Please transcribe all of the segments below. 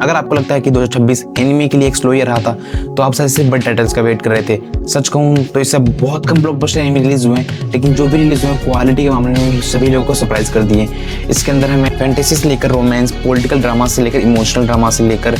अगर आपको लगता है कि 2026 एनिमे के लिए एक स्लो ईयर रहा था तो आप शायद सिर्फ बड़े टाइटल्स का वेट कर रहे थे। सच कहूँ तो इससे बहुत कम ब्लॉकबस्टर एनिमे रिलीज हुए हैं, लेकिन जो भी रिलीज हुए क्वालिटी के मामले में सभी लोगों को सरप्राइज कर दिए। इसके अंदर हमें फैंटेसी से लेकर रोमांस, पॉलिटिकल ड्रामा से लेकर इमोशनल ड्रामा से लेकर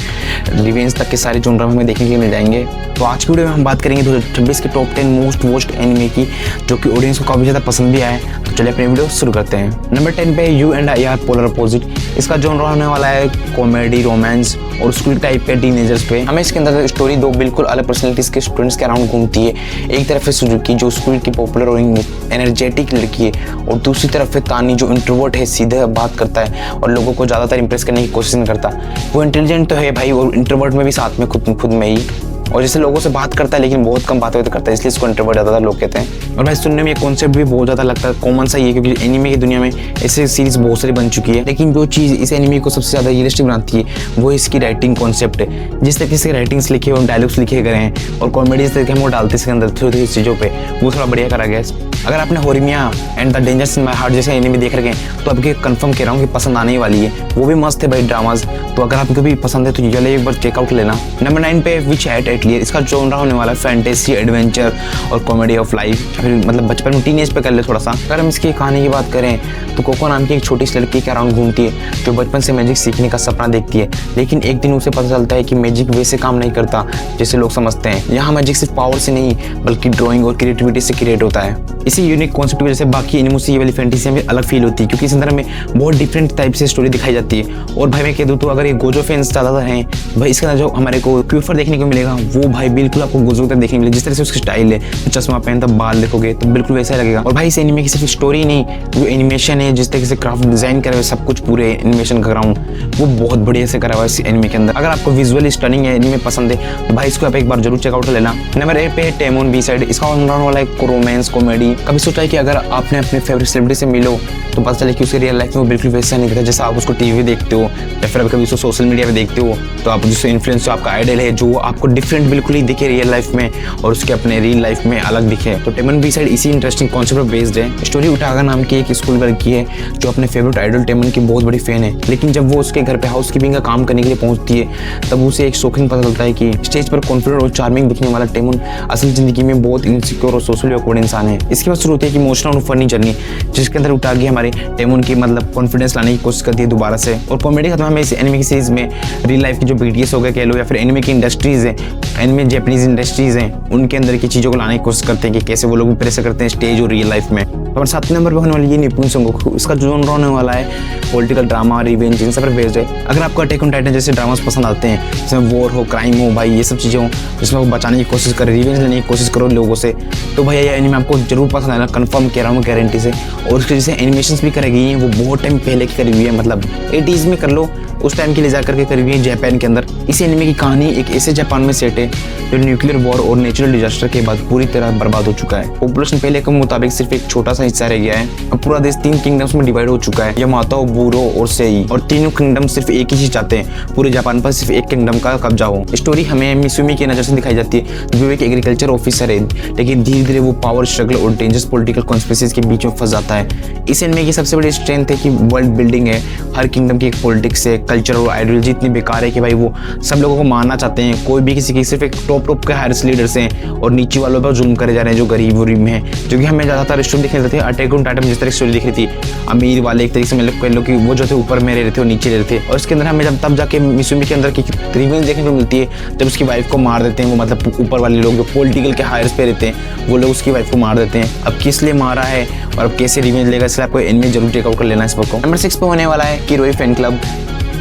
रिवेंज तक के सारे जोनर हमें देखने के लिए मिल जाएंगे। तो आज की वीडियो में हम बात करेंगे 2026 के टॉप 10 मोस्ट वॉच्ड एनिमे की, जो कि ऑडियंस को काफ़ी ज़्यादा पसंद भी आए। तो चलिए अपनी वीडियो शुरू करते हैं। नंबर 10 पे you and I R polar opposite. इसका जोनर होने वाला है कॉमेडी, रोमांस और स्कूल टाइप के टीनेजर्स पे। हमें इसके अंदर स्टोरी दो बिल्कुल अलग पर्सनैलिटीज के स्टूडेंट्स के अराउंड घूमती है। एक तरफ है सुजुकी जो स्कूल की पॉपुलर और एनर्जेटिक लड़की है, और दूसरी तरफ है तानी जो इंट्रोवर्ट है, सीधे बात करता है और लोगों को ज़्यादातर इंप्रेस करने की कोशिश नहीं करता। वो इंटेलिजेंट तो है भाई, और इंट्रोवर्ट में भी साथ में खुद में ही, और जैसे लोगों से बात करता है लेकिन बहुत कम बातें तो करता है, इसलिए इसको इंट्रोवर्ट ज़्यादातर लोग कहते हैं। और भाई सुनने में ये कॉन्सेप्ट भी बहुत ज़्यादा लगता है कॉमन सा ही है, क्योंकि एनिमे की दुनिया में ऐसे सीरीज बहुत सारी बन चुकी है। लेकिन जो चीज़ इस एनिमे को सबसे ज़्यादा रियलिस्टिक बनाती है वो इसकी राइटिंग कॉन्सेप्ट है। जिस तरीके से राइटिंग्स लिखे और डायलॉग्स लिखे गए हैं और कॉमेडी जिस तरीके हम वो डालते हैं इसके अंदर थोड़ी चीज़ों पर, वो थोड़ा बढ़िया करा गया है। अगर आपने Horimiya and the dangers in my heart जैसे एनिमे देख रखे हैं तो आपके कंफर्म कह रहा हूँ कि पसंद आने वाली है। वो भी मस्त है भाई ड्रामाज, तो अगर आपको भी पसंद है तो चलिए एक बार चेकआउट लेना। नंबर 9 पे विच हैड एट लियर। इसका जोनर होने वाला है फैंटेसी, एडवेंचर और कॉमेडी ऑफ लाइफ, फिर मतलब बचपन में टीनेज पे कर ले थोड़ा सा। अगर हम इसकी कहानी की बात करें तो कोको नाम की एक छोटी सी लड़की के अराउंड घूमती है जो बचपन से मैजिक सीखने का सपना देखती है, लेकिन एक दिन उसे पता चलता है कि मैजिक वैसे काम नहीं करता जैसे लोग समझते हैं। यहाँ मैजिक सिर्फ पावर से नहीं बल्कि ड्राइंग और क्रिएटिविटी से क्रिएट होता है। इसी यूनिक कॉन्सेप्ट की वजह से बाकी एनिमे से ये वाली फैंटेसी में अलग फील होती है, क्योंकि इस अंदर में बहुत डिफरेंट टाइप से स्टोरी दिखाई जाती है। और भाई मैं कह दूँ तो अगर ये गोजो फैंस ज़्यादा हैं भाई, इसके अंदर जो हमारे को क्यूफर देखने को मिलेगा वो भाई बिल्कुल आपको गोजो तक देखने मिलेगा। जिस तरह से उसकी स्टाइल है, चश्मा पहनता बाल देखोगे तो बिल्कुल वैसा ही लगेगा। और भाई इस एनिमे की सिर्फ स्टोरी नहीं, जो एनिमेशन है, जिस तरीके से क्राफ्ट डिजाइन करा हुआ सब कुछ पूरे एनिमेशन का ग्राउंड वो बहुत बढ़िया से करा हुआ है इस एनिमे के अंदर। अगर आपको विजुअली स्टनिंग एनिमे पसंद है तो भाई इसको आप एक बार जरूर चेकआउट कर लेना। नंबर 8 पे टेमोन बी साइड। इसका ऑनलाइन वाला एक रोमांस कॉमेडी। कभी सोचा है कि अगर आपने अपने फेवरेट सेलिब्रिटी से मिलो तो पता चले कि उसके रियल लाइफ में वो बिल्कुल वैसा नहीं दिखता जैसा आप उसको टीवी देखते हो या फिर कभी उसको सोशल मीडिया पे देखते हो। तो आप जिससे इन्फ्लुएंस जो आपका आइडल है जो आपको डिफरेंट बिल्कुल ही दिखे रियल लाइफ में और उसके अपने रियल लाइफ में अलग दिखे। तो टेमन बी साइड इसी इंटरेस्टिंग कॉन्सेप्ट पर बेस्ड है। स्टोरी उटागा नाम की एक स्कूल लड़की है जो अपने फेवरेट आइडल टेमन की बहुत बड़ी फैन है, लेकिन जब वो उसके घर पे हाउसकीपिंग का काम करने के लिए पहुंचती है तब उसे एक शॉकिंग पता चलता है कि स्टेज पर कॉन्फिडेंट और चार्मिंग दिखने वाला टेमन असल जिंदगी में बहुत इनसिक्योर और सोशली ऑकवर्ड इंसान है। इसके बाद शुरू होती है कि इमोशनल और फनी जर्नी, जिसके अंदर उटागी हमारे टेमन की मतलब कॉन्फिडेंस लाने की कोशिश करती है दोबारा से। और कॉमेडी खत्म हमें इस एनिमे की सीरीज में रियल लाइफ की जो बीटीएस हो गए कह लो या फिर एनिमे की इंडस्ट्रीज है, एनिमे जापानीज इंडस्ट्रीज हैं, उनके अंदर की चीज़ों को लाने की कोशिश करते हैं कि कैसे वो लोग प्रेस करते हैं स्टेज और रियल लाइफ में। और 7 नंबर पर होने वाली ये निपुण संगोकू। इसका जोनर होने वाला है पॉलिटिकल ड्रामा, रिवेंज, इन सब पर बेस्ड है। अगर आपको अटैक ऑन टाइटन जैसे ड्रामास पसंद आते हैं जिसमें वॉर हो, क्राइम हो, भाई ये सब चीज़ें हो जिसमें वो बचाने की कोशिश करें, रिवेंज लेने की कोशिश करो लोगों से, तो भाई ये एनिमे आपको जरूर पसंद आएगा, कंफर्म कह रहा हूँ गारंटी से। और उसके जैसे एनिमेशंस भी करी गई हैं वो बहुत टाइम पहले की करी हुई है, मतलब 80s में कर लो उस टाइम के लिए जाकर के करी हुई है जापान के अंदर। इस एनिमे की कहानी एक ऐसे जापान में सेट है जो न्यूक्लियर वॉर और नेचुरल डिजास्टर के बाद पूरी तरह बर्बाद हो चुका है। पॉपुलेशन पहले के मुताबिक सिर्फ एक छोटा सा हिस्सा रह गया है। अब पूरा देश 3 किंगडम्स में डिवाइड हो चुका है, यमातो, बूरो और सेई, और तीनों किंगडम सिर्फ एक ही चीज चाहते हैं, पूरे जापान पर सिर्फ एक किंगडम का कब्जा हो। स्टोरी हमें मिसुमी की नजर से दिखाई जाती है जो एक एग्रीकल्चर ऑफिसर है, लेकिन धीरे धीरे वो पावर स्ट्रगल और डेंजरस पॉलिटिकल कॉन्स्पिरेसीज के बीच में फंस जाता है। इस एनिमे की सबसे बड़ी स्ट्रेंथ है कि वर्ल्ड बिल्डिंग है। हर किंगडम की एक पॉलिटिक्स है, कल्चर और आइडियोलॉजी इतनी बेकार है कि भाई वो सब लोगों को मारना चाहते हैं। कोई भी किसी की सिर्फ एक टॉप के हायर्स लीडर्स हैं और नीचे वालों पर जुल्म करे जा रहे हैं जो गरीब उरीब में है, जो कि हमें ज़्यादातर स्टोरी दिखने देते हैं। अटैक ऑन टाइटन जिस तरह की स्टोरी दिख रही थी, अमीर वाले एक तरीके से मतलब कह लो कि वो जो थे ऊपर में रह रहे थे और नीचे रह रहे थे। और इसके अंदर हमें जब तब जाके मिसुमी के अंदर की रिवेंज देखने को मिलती है जब उसकी वाइफ को मार देते हैं वो, मतलब ऊपर वाले लोग जो पॉलिटिकल के हायर्स पे रहते हैं वो लोग उसकी वाइफ को मार देते हैं। अब किस लिए मारा है और अब कैसे रिवेंज लेगा, इसलिए आपको एनिमे जरूर चेकआउट कर लेना इस बुक को। नंबर 6 पे होने वाला है किरोई फैन क्लब।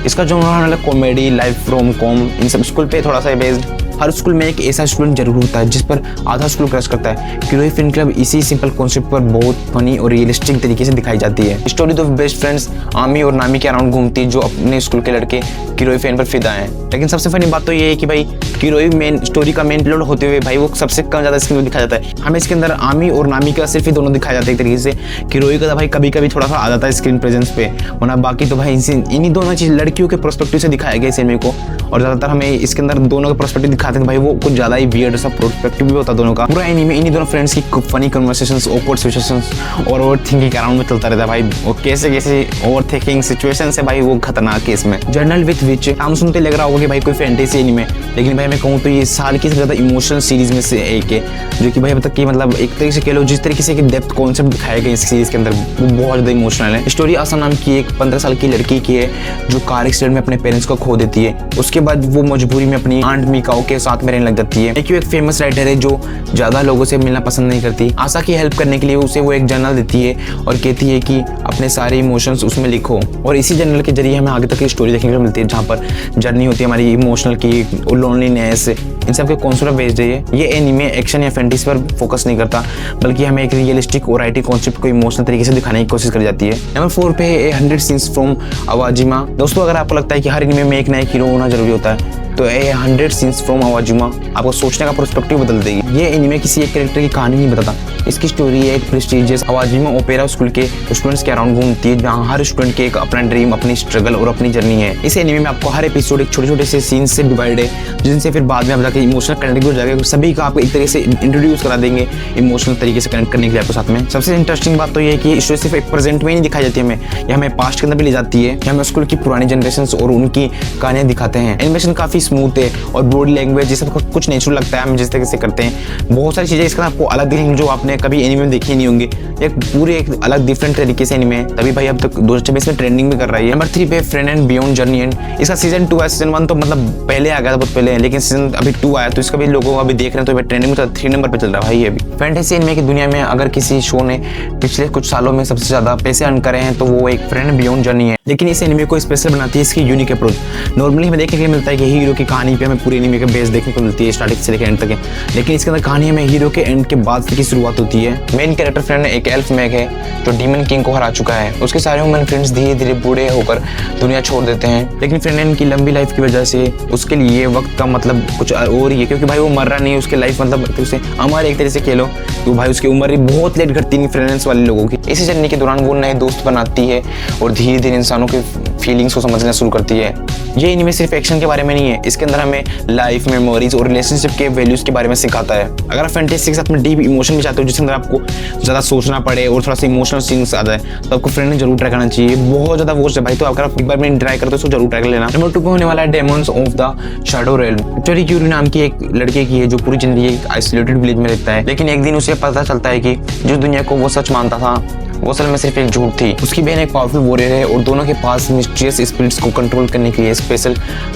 इसका जो होने वाला कॉमेडी, लाइफ, रोम कॉम, इन सब स्कूल पे थोड़ा सा बेस्ड। हर स्कूल में एक ऐसा स्टूडेंट जरूर होता है जिस पर आधा स्कूल क्रश करता है। किरोई फैन क्लब इसी सिंपल कॉन्सेप्ट पर बहुत फनी और रियलिस्टिक तरीके से दिखाई जाती है। स्टोरी दो बेस्ट फ्रेंड्स आमी और नामी के अराउंड घूमती है जो अपने स्कूल के लड़के किरोई फैन पर फिदा हैं। लेकिन सबसे फनी बात तो ये है कि भाई किरोई मेन स्टोरी का मेन प्लॉट होते हुए भाई वो सबसे कम ज़्यादा स्क्रीन पर दिखाया जाता है। हमें इसके अंदर आमी और नामी का सिर्फ ही दोनों दिखाया जाता है एक तरीके से। किरोई का भाई कभी कभी थोड़ा सा आ जाता है स्क्रीन प्रेजेंस पे, वरना बाकी तो भाई इन्हीं दोनों चीज़ लड़कियों के पर्सपेक्टिव से दिखाया गया इस एनिमे को। और ज़्यादातर हमें इसके अंदर दोनों का पर्सपेक्टिव दिखाते हैं, भाई वो कुछ ज़्यादा ही वियर्ड सा पर्सपेक्टिव भी होता है दोनों का। पूरा एनिमे इन्हीं दोनों फ्रेंड्स की फनी कन्वर्सेशंस, ऑकवर्ड सिचुएशंस और ओवर थिंकिंग अराउंड में चलता रहता है भाई। वो कैसे कैसे ओवर थिंकिंग सिचुएशन है भाई, वो खतरनाक है इसमें। जर्नल विथ विच नाम सुनते लग रहा होगा कि भाई कोई फैंटेसी एनिमे, लेकिन भाई मैं कहूँ तो ये साल की सबसे ज़्यादा इमोशनल सीरीज में से एक है, जो कि भाई अब तक की मतलब एक तरीके से कह लो जिस तरीके से डेप्थ कॉन्सेप्ट दिखाया गया इस सीरीज के अंदर वो बहुत ज़्यादा इमोशनल है। स्टोरी आसा नाम की एक 15 साल की लड़की की है जो कार एक्सीडेंट में अपने पेरेंट्स को खो देती है। उसके बाद वो मजबूरी में अपनी आंट मिकाओ के साथ में रहने लग जाती है। एक फेमस राइटर है जो ज़्यादा लोगों से मिलना पसंद नहीं करती। आशा की हेल्प करने के लिए उसे वो एक जर्नल देती है और कहती है कि अपने सारे इमोशंस उसमें लिखो। और इसी जर्नल के जरिए हमें आगे तक की स्टोरी देखने को मिलती है, जहाँ पर जर्नी होती है हमारी इमोशनल की, लोनलीनेस, इन सब के कॉन्सेप्ट बेस्ड है। ये एनीमे एक्शन या फैंटेसी पर फोकस नहीं करता, बल्कि हमें एक रियलिस्टिक और राइटिंग कॉन्सेप्ट को इमोशनल तरीके से दिखाने की कोशिश करी जाती है। नंबर 4 पे है 100 सीन्स फ्रॉम आवाजिमा। दोस्तों अगर आपको लगता है कि हर एनीमे में एक नया हीरो होना जरूरी होता है, तो ये 100 सीन्स फ्रॉम आवाजिमा आपको सोचने का पर्सपेक्टिव बदल देगी। ये एनीमे किसी एक कैरेक्टर की कहानी नहीं बताता, इसकी स्टोरी है एक प्रेस्टीजियस आवाजिमा ओपेरा स्कूल के स्टूडेंट्स के अराउंड घूमती है, जहाँ हर स्टूडेंट के एक अपना ड्रीम, अपनी स्ट्रगल और अपनी जर्नी है। इस एनीमे में आपको हर एपिसोड एक छोटे छोटे से सीन्स से डिवाइड है, जिनसे फिर बाद में आप जाकर इमोशनल कनेक्ट हो जाएगा। सभी का आपको एक तरीके से इंट्रोड्यूस करा देंगे इमोशनल तरीके से कनेक्ट करने के लिए आपके साथ में। सबसे इंटरेस्टिंग बात तो ये है कि स्टोरी सिर्फ एक प्रेजेंट में ही नहीं दिखाई जाती है हमें, या हमें पास्ट के अंदर भी ले जाती है, हमें स्कूल की पुरानी जनरेशन और उनकी कहानियां दिखाते हैं। एनिमेशन काफी स्मूथ है और बॉडी लैंग्वेज ये सब कुछ नेचुरल लगता है हम जिस तरीके से करते हैं। बहुत सारी चीज़ें इसके आपको अलग दिखेंगी जो आपने कभी एनीमे में देखी नहीं होंगी, एक पूरे एक अलग डिफरेंट तरीके से एनीमे है, तभी भाई अब तक 2024 में ट्रेंडिंग भी कर रही है। नंबर 3 पे friend and beyond journey and. इसका सीजन 2 है, सीजन 1 तो मतलब पहले आ गया था बहुत पहले, लेकिन सीजन अभी 2 आया तो इसका भी लोगों अभी देख रहे हैं, तो ट्रेंडिंग में 3 नंबर पे चल रहा है भाई। अभी फैंटेसी एनीमे की दुनिया में अगर किसी शो ने पिछले कुछ सालों में सबसे ज्यादा पैसे अर्न करे हैं तो वो एक फ्रेंड बियॉन्ड जर्नी है। लेकिन इस एनीमे को स्पेशल बनाती है इसकी यूनिक अप्रोच। नॉर्मली हमें देखने को मिलता है कि हीरो की कहानी पे हमें पूरी एनीमे का बेस देखने को मिलती है स्टार्टिंग से लेकर एंड तक है, लेकिन इसके अंदर कहानी में हीरो के एंड के बाद की शुरुआत होती है। मेन कैरेक्टर फ्रेंड एक एल्फ मैग है जो डीमन किंग को हरा चुका है। उसके सारे ह्यूमन फ्रेंड्स धीरे धीरे बूढ़े होकर दुनिया छोड़ देते हैं, लेकिन फ्रेंड की लंबी लाइफ की वजह से उसके लिए वक्त का मतलब कुछ और ही है, क्योंकि भाई वो मर रहा नहीं है, उसकी लाइफ मतलब उसे अमर एक तरह से खेलो तो भाई उसकी उम्र ही बहुत लेट घटती नहीं फ्रेंड्स वाले लोगों की। इसी जर्नी के दौरान वो नए दोस्त बनाती है और धीरे धीरे इंसानों के फीलिंग्स को समझना शुरू करती है। ये एनीमे सिर्फ एक्शन के बारे में नहीं है, इसके अंदर हमें लाइफ, मेमोरीज और रिलेशनशिप के वैल्यूज के बारे में सिखाता है। अगर आप फैंटेसी के साथ में डीप इमोशन भी चाहते हो जिसके अंदर आपको ज़्यादा सोचना पड़े और थोड़ा सा इमोशनल सीन्स आ जाए, तो आपको फ्रेंड ने जरूर ट्राई करना चाहिए। बहुत ज़्यादा वॉच है भाई, तो अगर आप एक बार में ट्राई करते हो तो जरूर ट्राई कर लेना। नंबर 2 पे होने वाला है demons of the shadow realm. Victory Curie नाम की एक लड़के की है जो पूरी जिंदगी एक आइसोलेटेड विलेज में रहता है, लेकिन एक दिन उसे पता चलता है कि जो दुनिया को वो सच मानता था वो असल में सिर्फ एक झूठ थी। उसकी बहन एक पावरफुल वॉरियर है और दोनों के पास मिस्टीरियस स्पिरिट्स को कंट्रोल करने के लिए स्पेशल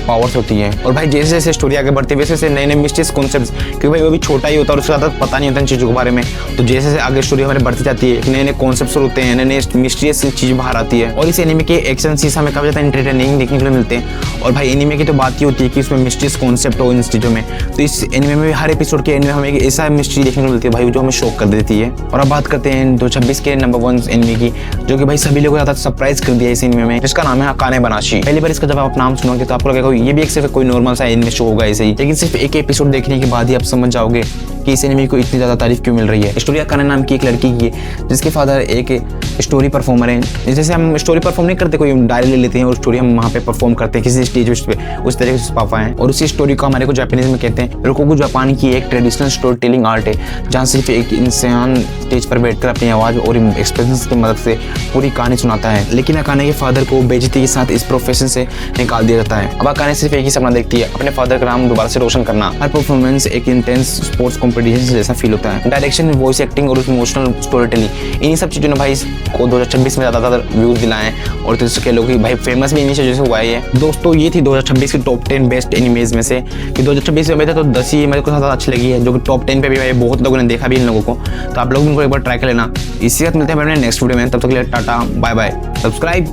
पावर्स होती हैं। और भाई जैसे जैसे स्टोरी आगे बढ़ती है वैसे वैसे नए नए मिस्टीरियस कॉन्सेप्ट्स, क्योंकि भाई वो भी छोटा ही होता है और उसको ज़्यादा पता नहीं होता इन चीज़ों के बारे में, तो जैसे जैसे आगे स्टोरी हमारे बढ़ती जाती है नए नए कॉन्सेप्ट्स होते हैं, नए नए मिस्टीरियस चीज़ बाहर आती है। और इस एनीमे के एक्शन सीन्स हमें काफ़ी ज़्यादा इंटरटेनिंग देखने को मिलते हैं। और भाई एनीमे की तो बात ही होती है कि उसमें मिस्टीरियस कॉन्सेप्ट हो इन चीज़ों में, तो इस एनीमे में हर एपिसोड के एंड में हमें एक ऐसा मिस्ट्री देखने को मिलती है भाई जो हमें शॉक कर देती है। और अब बात करते हैं 2026 के नंबर 1 एनीमे की, जो कि भाई सभी लोगों को ज़्यादा सरप्राइज कर दिया इस एनीमे में, जिसका नाम है अकाने बनाशी। पहली बार इसका जब आप नाम सुनोगे तो आपको लगेगा ये भी एक सिर्फ कोई नॉर्मल सा एनीमे शो होगा ऐसे ही, लेकिन सिर्फ एक एपिसोड देखने के बाद ही आप समझ जाओगे कि इस एनीमे को इतनी ज़्यादा तारीफ क्यों मिल रही है। स्टोरी अकाने नाम की एक लड़की की है जिसके फादर एक स्टोरी परफॉर्मर है। जैसे हम स्टोरी परफॉर्म नहीं करते, कोई डायरी ले लेते हैं और स्टोरी हम वहाँ पे परफॉर्म करते हैं किसी स्टेज पे, उस तरीके से पापा हैं। और उसी स्टोरी को हमारे को जापानीज में कहते हैं रोकोकु। जापान की एक ट्रेडिशनल स्टोरी टेलिंग आर्ट है जहाँ सिर्फ एक इंसान स्टेज पर बैठकर अपनी आवाज़ और एक्सप्रेशन की मदद से पूरी कहानी सुनाता है। लेकिन अकाने के फादर को बेइज्जती के साथ इस प्रोफेशन से निकाल दिया जाता है। अब अकाने सिर्फ एक ही सपना देखती है, अपने फादर का नाम दोबारा से रोशन करना। हर परफॉर्मेंस एक इंटेंस स्पोर्ट्स कॉम्पिटिशन जैसा फील होता है। डायरेक्शन, वॉइस एक्टिंग और इमोशनल स्टोरी टेलिंग, इन्हीं सब चीज़ों ने भाई को 2026 में ज़्यादातर व्यूज दिलाए और तो कह लो कि भाई फेमस भी इन्हीं चीज़ों से हुआ है। दोस्तों ये थी 2026 की टॉप 10 बेस्ट एनिमेज में से, कि 2026 में थे तो 10 ही मेरे को ज़्यादा अच्छी लगी है, जो कि टॉप 10 पे भी भाई बहुत लोगों ने देखा भी इन लोगों को, तो आप लोग इनको एक बार ट्राई कर लेना। इसी साथ मिलते हैं अपने नेक्स्ट वीडियो में, तब तक के लिए टाटा बाय बाय। सब्सक्राइब